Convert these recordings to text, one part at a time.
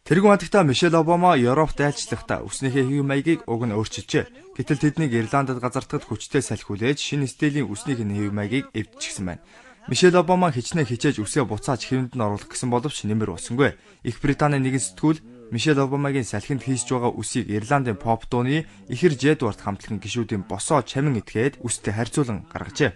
Тэргүүн хатагта Мишель Обама Европт айлчлахдаа үснийхээ хэв маягийг уг нь өөрчилжээ. Гэтэл тэднийг Ирландад газардахад хүчтэй салхиулж шинэ стилийн үснийг хэв маягийг эвдчихсэн байна. Мишель Обама хичнээн хичээж үсээ буцааж хэвэнд нь оруулах гэсэн боловч нэмэр усангүй. Их Британий нэгэн сэтгүүл Мишель Обамагийн салхинд хийсж байгаа үсийг Ирландын поп дууны ихэр Жэдвард хамтлагийн гишүүдийн босоо чамин этгээд үстэй харьцуулан гаргажээ.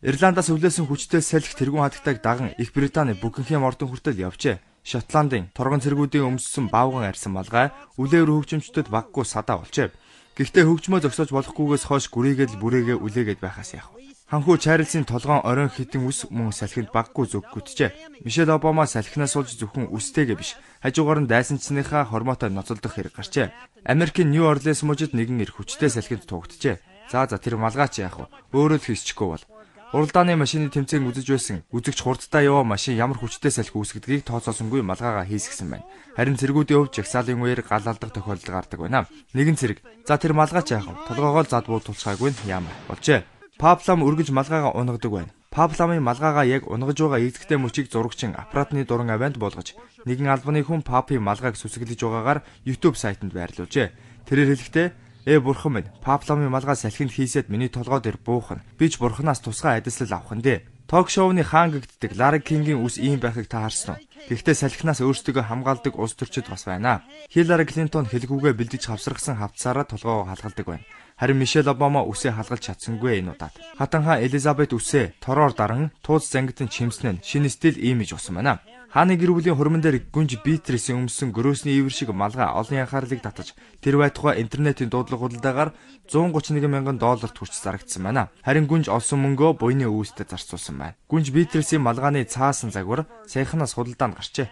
Ирландаас өвлөөсөн хүчтэй салхи тэргүүн хатагтайг даган Их Британий Букингхэм ордон хүртэл явжээ. Шотландын торгон цэргүүдийн өмссөн баавган арьсан малгай үлээр хөгжимчдөд баггүй садаа болжээ. Гэхдээ хөгжмөө зогсоож болохгүйгээс хойш гүрийгээд л бүрээгээ үлээгээд байхаас яах вэ? Ханхүү Чарльзын толгоон оройн хитэн үс мөн салхинд баггүй зүггүтжээ. Мишель Обама салхинаас суулж зөвхөн үстэйгээ биш, хажуугаар нь дайсанчныхаа хормоотой ноцолдох хэрэг гарчээ. Америкийн Нью Орлеанс мужид нэгэн эр хүчтэй салхинд туугджээ. За тэр малгайч яах вэ? Өөрөө л хийсчихгүй бол. Уралдааны машины тэмцээн үзэж байсан үзэгч хурдтай яваа машин ямар хүчтэй салхи үүсгдгийг тооцоосонгүй малгайгаа хийсгсэн байна. Харин цэргүүдийн хувьд жагсаалын үеэр гал алдах тохиолдол гардаг байна. Нэгэн цэрэг за тэр малгайч яах вэ? Толгоогоо л зад буудулцгаагүй нь яамаа болжээ. Паблам үргэж малгайгаа унагадаг байна. Пабламын малгайгаа яг унгаж байгаа эзэгтэй мөчийг зурагчин аппаратны дуран авианд болгож нэгэн албаны хүн папын малгайг сүсгэлж байгаагаар YouTube сайтанд байрлуулжээ. Тэрээр хэлэхдээ бурхан минь, Пабламын малгай салхинд хийсэд миний толгой дээр буухна. Би ч бурханаас тусгай айдаслал авах нь дээ. Ток шоуны хаан гэгддэг Лара Кингийн үс ийм байхыг та харсан уу? Гэхдээ салхинаас өөрсдөө хамгаалдаг улс төрчид бас байна. Хиллари Клинтон хэлгүүгээ бэлдэж хавсрагсан хавцаараа толгойгоо халгалдаг байна. Харин Мишель Обама үсээ халгалж чадсангүй энэ удаад. Хатанхаа Элизабет үсээ тороор даран тууз зангидсан чимснэн шинэ стил имиж усан байна. Хааны гэр бүлийн хурман дээр гүнж Битрисийн өмссөн гөрөөсний ивэр шиг малгай олон анхаарлыг татаж тэр байтугай интернетийн дуудлага худалдаагаар $131,000 хүрч зарагдсан байна. Харин гүнж олсон мөнгөө буйны үүстэд зарцуулсан байна. Гүнж Битрисийн малгайны цаасан загвар саяханаас худалдаанд гарчээ.